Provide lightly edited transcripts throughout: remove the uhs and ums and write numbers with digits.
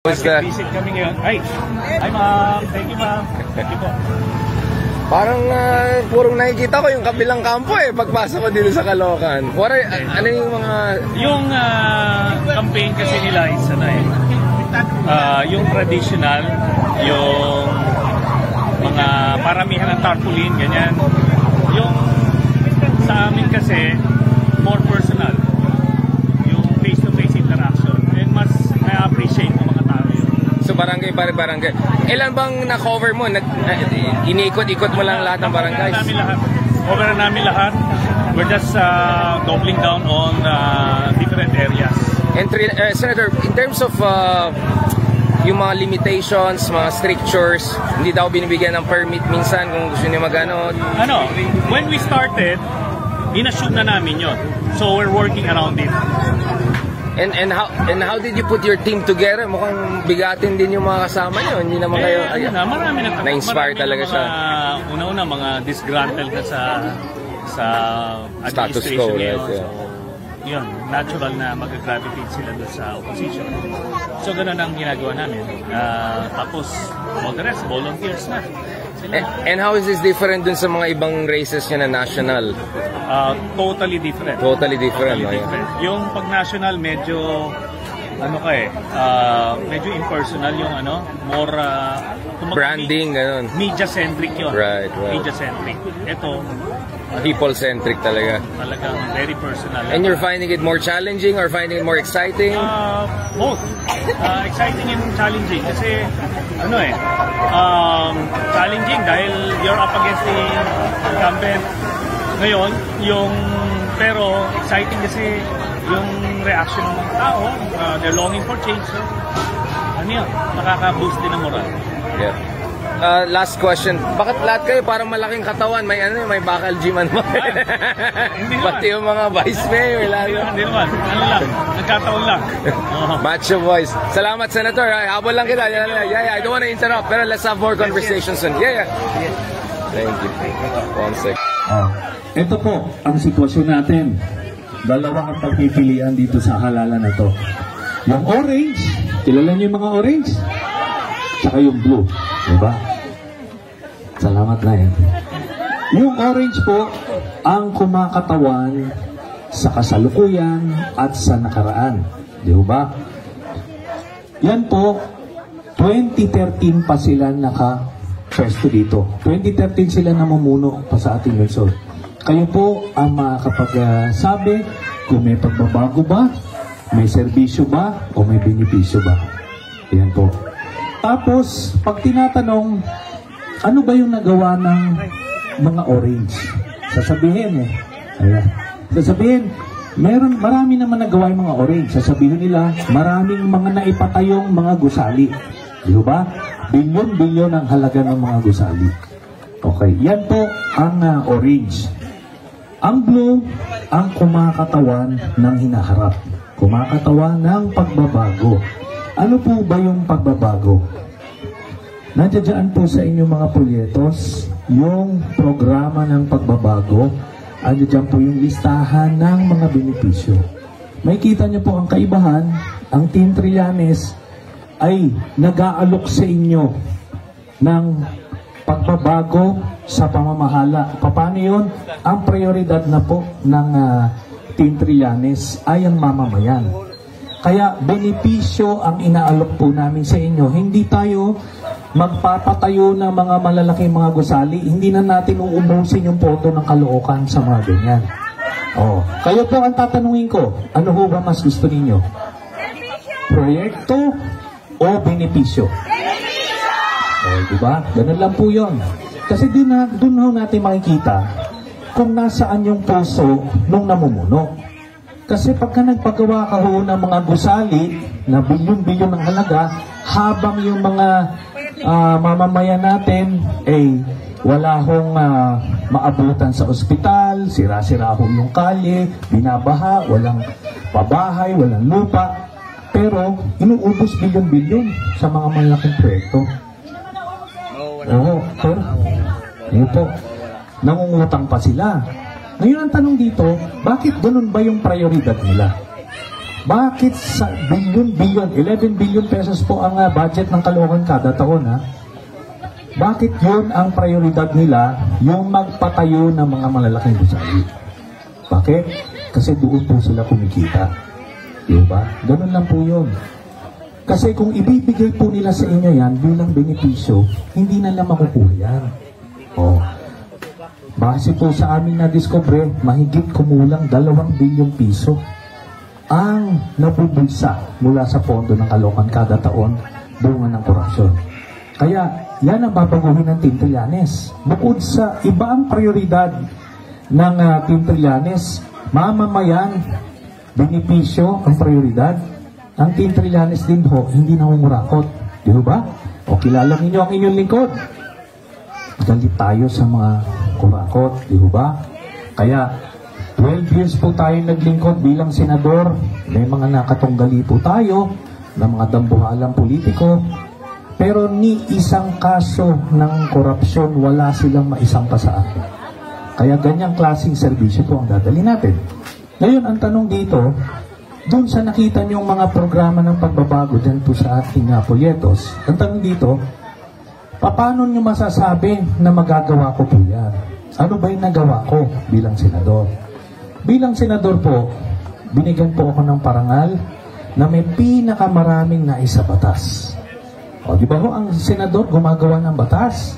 Visit kami ngayon. Ay, ma'am. Thank you, ma'am. Thank you po. Parang purong nakikita ko yung kabilang kampo pagpasok ko dito sa Caloocan. Ano yung mga... Yung campaign kasi nila is yung traditional, yung mga paramihan ng tarpaulin, ganyan. Yung sa amin kasi, more personal. Yung face-to-face interaction. And mas na-appreciate ng mga tao yun. So barangay, barangay. Ilan bang na-cover mo? Iniikot-ikot mo lang lahat ng barangays? Cover namin lahat. We're just doubling down on different areas. And Senator, in terms of yung mga limitations, mga strictures, hindi daw binibigyan ng permit minsan kung gusto niyo magano. When we started, in-assume na namin yun. So we're working around it. And how did you put your team together? Mukhang bigatin din yung mga kasama niyo. Hindi naman kayo marami na-inspire talaga siya. Una-una mga disgruntled na sa status quo. Yun, natural na mag-gravitate sila doon sa opposition. So ganun ang ginagawa namin. Tapos all the rest, volunteers na. And how is this different dun sa mga ibang races niya na national? Totally different. Totally different. Yung pag national medyo medyo impersonal yung more branding ganun. Media-centric yun. Right. Media-centric. Ito people-centric talaga. Talagang very personal. And you're finding it more challenging or finding it more exciting? Both. Exciting and challenging kasi challenging dahil you're up against the incumbent. Ngayon, pero exciting kasi yung reaction ng mga tao, they're longing for change. So, nakaka-boost din ang moral. Yeah. Last question. Bakit lahat kayo parang malaking katawan? May bakal gym mo. Pati yung mga vice mayor. Hindi naman. Nagkataon lang. Macho boys. Salamat, Senator. Habol lang kita. I don't want to interrupt. Pero let's have more conversations soon. Yeah. Thank you. One sec. Ito po ang sitwasyon natin. Dalawa ang pagpipilian dito sa halalan na to. Yung orange, kilala niyo yung mga orange? Saka yung blue. Diba? Salamat na yan. Yung orange po, ang kumakatawan sa kasalukuyan at sa nakaraan. Diba? Yan po, 2013 pa sila naka-pwesto dito. 2013 sila namumuno pa sa ating lungsod. Kayo po ang makakapagsabi kung may pagbabago ba, may serbisyo ba, o may benepisyo ba. Yan po. Tapos, pag tinatanong, ano ba yung nagawa ng mga orange? Sasabihin marami naman nagawa yung mga orange. Sasabihin nila, maraming mga naipatayong mga gusali. Di ba? Bilyon-bilyon ang halaga ng mga gusali. Okay, yan po ang orange. Ang blue, ang kumakatawan ng hinaharap. Kumakatawan ng pagbabago. Ano po ba yung pagbabago? Nandiyan po sa inyong mga polyetos yung programa ng pagbabago. Nandiyan po yung listahan ng mga benepisyo. May kita niyo po ang kaibahan. Ang Team Trillanes ay nag-aalok sa inyo ng pagbabago sa pamamahala. Paano yun? Ang prioridad na po ng Team Trillanes ay ang mamamayan. Kaya benepisyo ang inaalok po namin sa inyo. Hindi tayo magpapatayo ng mga malalaking mga gusali. Hindi na natin uubusin yung pondo ng Caloocan sa mga ganyan. Kayo po ang tatanungin ko, ano ho ba mas gusto ninyo? Proyekto o benepisyo? Diba? Ganun lang po yun. Kasi doon ho natin makikita kung nasaan yung puso nung namumuno. Kasi pagka nagpagawa ka ho ng mga gusali na bilyon-bilyon ng halaga, habang yung mga mamamayan natin wala hong maabutan sa ospital, sira-sira ho yung kalye, binabaha, walang pabahay, walang lupa, pero inuubos bilyon-bilyon sa mga malaking proyekto. Pero yun po, nangungutang pa sila. Ngayon ang tanong dito, bakit ganun ba yung prioridad nila? Bakit sa billion, 11 billion pesos po ang budget ng Caloocan kada taon, ha? Bakit yun ang prioridad nila, yung magpatayo ng mga malalaking gusali? Bakit? Kasi doon po sila kumikita. Diba? Ganun lang po yun. Kasi kung ibibigay po nila sa inyo yan bilang benepisyo, hindi na lang makukuha yan. Base po sa amin na-discover, mahigit kumulang 2 bilyong piso ang nabubulsa mula sa pondo ng Caloocan kada taon bunga ng korupsyon. Kaya yan ang babaguhin ng Team Trillanes. Bukod sa iba ang prioridad ng Team Trillanes, mamamayan, benepisyo ang prioridad. Ang Team Trillanes din ho, hindi nangungurakot. Di ba? O kilala ninyo ang inyong lingkod. Galit tayo sa mga kurakot. Di ba? Kaya 12 years po tayo naglingkod bilang senador. May mga nakatunggali po tayo ng mga dambuhalang politiko. Pero ni isang kaso ng korupsyon wala silang maisampa sa akin. Kaya ganyang klaseng serbisyo po ang dadali natin. Ngayon, ang tanong dito, doon sa nakita niyong mga programa ng pagbabago dyan po sa ating proyektos, ang tanong dito, paano niyo masasabi na magagawa ko po yan? Ano ba yung nagawa ko bilang senador? Bilang senador po, binigyan po ako ng parangal na may pinakamaraming naisabatas. O, di ba ho, ang senador gumagawa ng batas?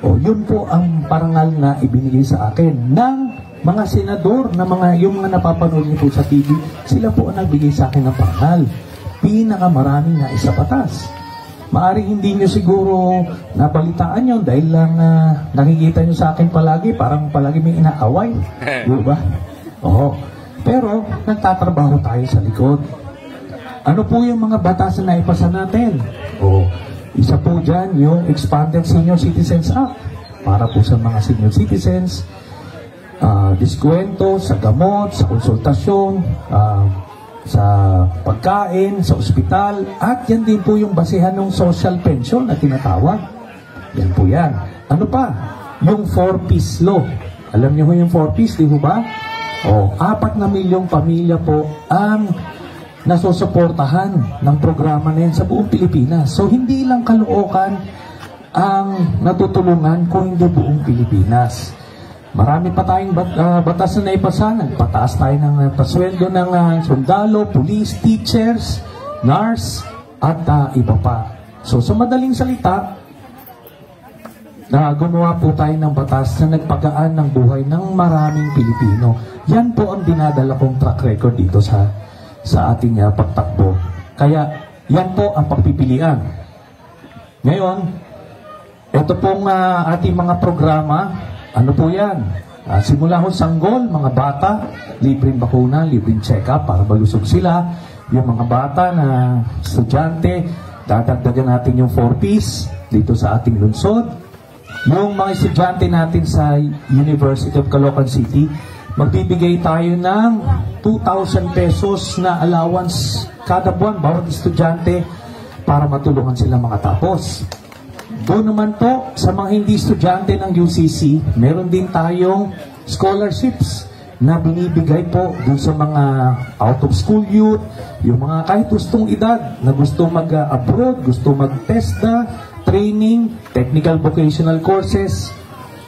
O, yun po ang parangal na ibinigay sa akin ng mga senador na yung mga napapanood niyo po sa TV, sila po ang nagbigay sa akin ng parangal. Pinakamaraming naisabatas. Maaring hindi nyo siguro nabalitaan yun dahil lang nakikita nyo sa akin palagi, parang palagi may inaaway. Di ba? Oo. Pero nagtatrabaho tayo sa likod. Ano po yung mga batas na naipasa natin? Isa po dyan yung Expanded Senior Citizens Act para po sa mga senior citizens, diskwento sa gamot, sa konsultasyon, sa pagkain, sa ospital, at yan din po yung basihan ng social pension na tinatawag. Yan po yan. Ano pa? Yung 4-piece law. Alam niyo yung 4-piece, di ba? 4 na milyong pamilya po ang nasusuportahan ng programa na yan sa buong Pilipinas. So, hindi lang Caloocan ang natutulungan kung hindi buong Pilipinas. Marami pa tayong batas na naipasa. Nagpataas tayo ng pasweldo ng sundalo, police, teachers, nurse, at iba pa. So, sa madaling salita, gumawa po tayo ng batas na nagpagaan ng buhay ng maraming Pilipino. Yan po ang dinadala kong track record dito sa ating pagtakbo. Kaya, yan po ang pagpipilian. Ngayon, ito pong ating mga programa. Ano po yan? Simula ho sanggol, mga bata, libreng bakuna, libreng check-up para malusog sila. Yung mga bata na estudyante, dadagdagan natin yung 4-piece dito sa ating lungsod. Yung mga estudyante natin sa University of Caloocan City, magbibigay tayo ng 2,000 pesos na allowance kada buwan, bawat estudyante, para matulungan sila makatapos. Doon naman po, sa mga hindi estudyante ng UCC, meron din tayong scholarships na binibigay po dun sa mga out-of-school youth, yung mga kahit gustong edad na gusto mag-abroad, gusto mag-TESDA, training, technical vocational courses,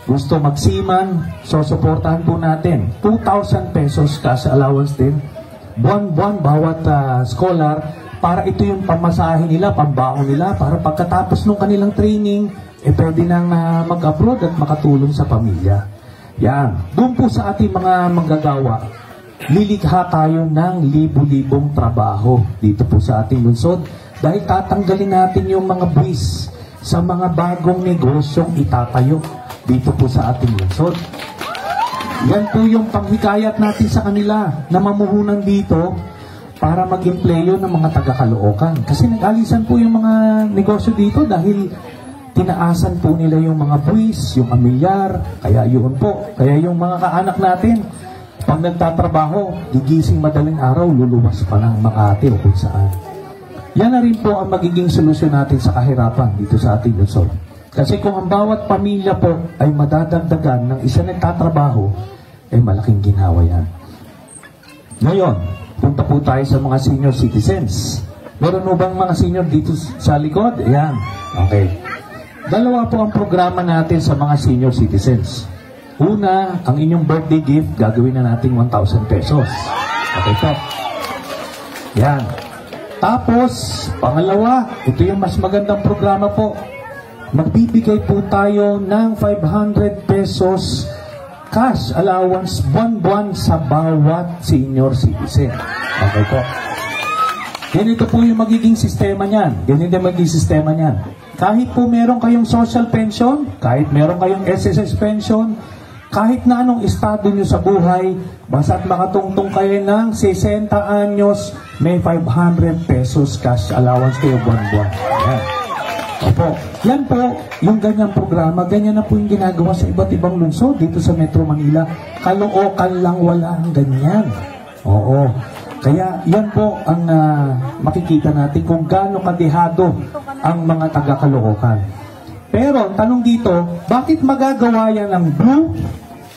gusto mag-seaman, so supportahan po natin. 2,000 pesos cash allowance din, buwan-buwan bawat scholar, para ito yung pamasahe nila, pambaon nila, para pagkatapos ng kanilang training, pwede nang mag-abroad at makatulong sa pamilya. Yan. Doon po sa ating mga manggagawa, lilikha tayo ng libu-libong trabaho dito po sa ating lungsod dahil tatanggalin natin yung mga buwis sa mga bagong negosyong itatayo dito po sa ating lungsod. Yan po yung panghikayat natin sa kanila na mamuhunan dito para mag-empleyo ng mga taga-Caloocan. Kasi nag-alisan po yung mga negosyo dito dahil tinaasan po nila yung mga buwis, yung amilyar, kaya yun po. Kaya yung mga kaanak natin, pag nagtatrabaho, gigising madaling araw, luluwas pa ng Makati o kung saan. Yan na rin po ang magiging solusyon natin sa kahirapan dito sa ating lungsod. Kasi kung ang bawat pamilya po ay madadagdagan ng isa nagtatrabaho, ay malaking ginhawa yan. Ngayon, punta po tayo sa mga senior citizens. Meron mo bang mga senior dito sa likod? Ayan. Okay. Dalawa po ang programa natin sa mga senior citizens. Una, ang inyong birthday gift, gagawin na natin 1,000 pesos. Okay po. Yan. Tapos, pangalawa, ito yung mas magandang programa po. Magbibigay po tayo ng 500 pesos cash allowance buwan-buwan sa bawat senior citizen. Okay po. Ganito po yung magiging sistema niyan. Ganito yung magiging sistema niyan. Kahit po meron kayong social pension, kahit meron kayong SSS pension, kahit na anong estado nyo sa buhay, basta't makatungtong kayo ng 60 anyos, may 500 pesos cash allowance kayo buwan-buwan. Yan. Opo. Yan po, yung ganyang programa, ganyan na po yung ginagawa sa iba't ibang lungsod dito sa Metro Manila. Kalookan lang, wala ang ganyan. Oo. Kaya yan po ang makikita natin kung gaano kadehado ang mga taga-Caloocan. Pero, tanong dito, bakit magagawa yan ng blue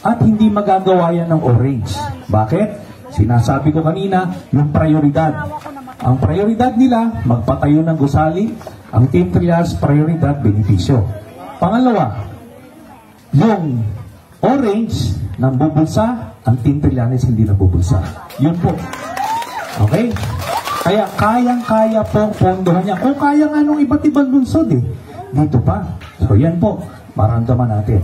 at hindi magagawa yan ng orange? Bakit? Sinasabi ko kanina, yung prioridad. Ang prioridad nila, magpatayo ng gusali. Ang Team Trias, prioridad, benepisyo. Pangalawa, yung orange, nang bubulsa, ang Team Trillanes hindi nabubulsa. Yun po. Okay? Kaya kayang-kaya po pondohan niya. Kung kaya nga nung iba't ibang lungsod eh. Dito pa. So yan po, maramdaman natin.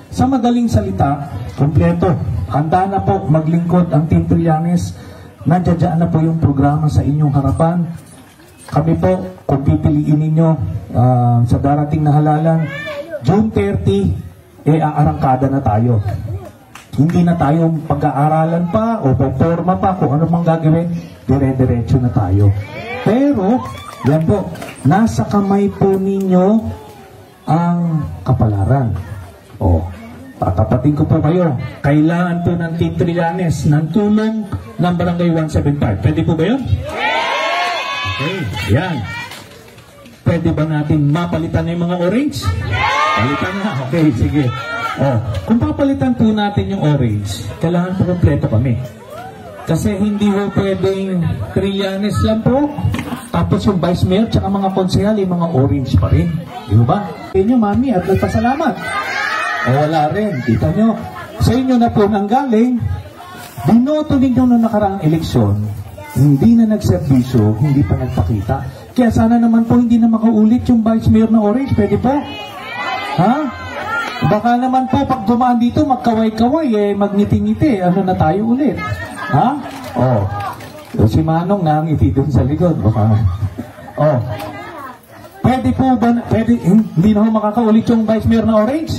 Sa madaling salita, kompleto. Handa na po maglingkod ang Team Trillanes. Nandiyan na po yung programa sa inyong harapan. Kami po, kung pipiliin ninyo sa darating na halalan, June 30, aarangkada na tayo. Hindi na tayo pag-aaralan pa o forma pa kung ano mang gagawin, dire-diretso na tayo. Pero, yan po, nasa kamay po ninyo ang kapalaran. O, tatapatin ko po kayo. Kailangan po ng Team Trillanes ng tulong ng Barangay 175. Pwede po ba yun? Okay, yan. Pwede ba natin mapalitan na yung mga orange? Palitan na. Okay, sige. Oh, kung papalitan po natin yung orange, kailangan po kompleto kami. Kasi hindi po pwedeng Trillanes lang po. Tapos yung vice mayor tsaka mga konsehal, yung mga orange pa rin. Di ba? Sa inyo, mami, at nagpasalamat. O wala rin. Kita nyo. Sa inyo na po nanggaling, binoto ninyo noong nakaraang eleksyon, hindi na nagserbisyo, hindi pa nagpakita. Kaya sana naman po hindi na makaulit yung vice mayor na orange. Pwede po? Ha? Baka naman po pag dumaan dito, magkaway-kaway, magngiti-ngiti. Ano na tayo ulit? Ha? Oh. Si Manong nangiti dun sa likod. Baka. Oh. Pwede po ba, hindi na po makakaulit yung vice mayor na orange?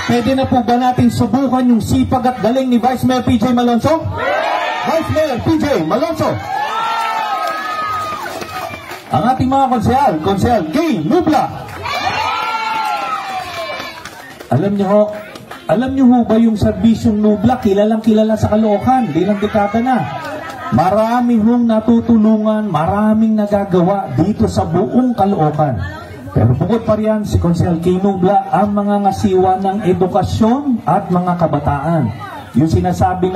Pwede na po ba natin subukan yung sipag at galing ni Vice Mayor PJ Malonzo? Vice Mayor PJ Malonzo. Ang ating mga konsehal, Kay Nubla. Alam niyo ho ba yung serbisyong Nubla, kilalang kilala sa Caloocan, bilang dekada na. Marami hong natutulungan, maraming nagagawa dito sa buong Caloocan. Pero bukod pa riyan, si Konsehal Kay Nubla ang mga ngasiwa ng edukasyon at mga kabataan. Yung sinasabi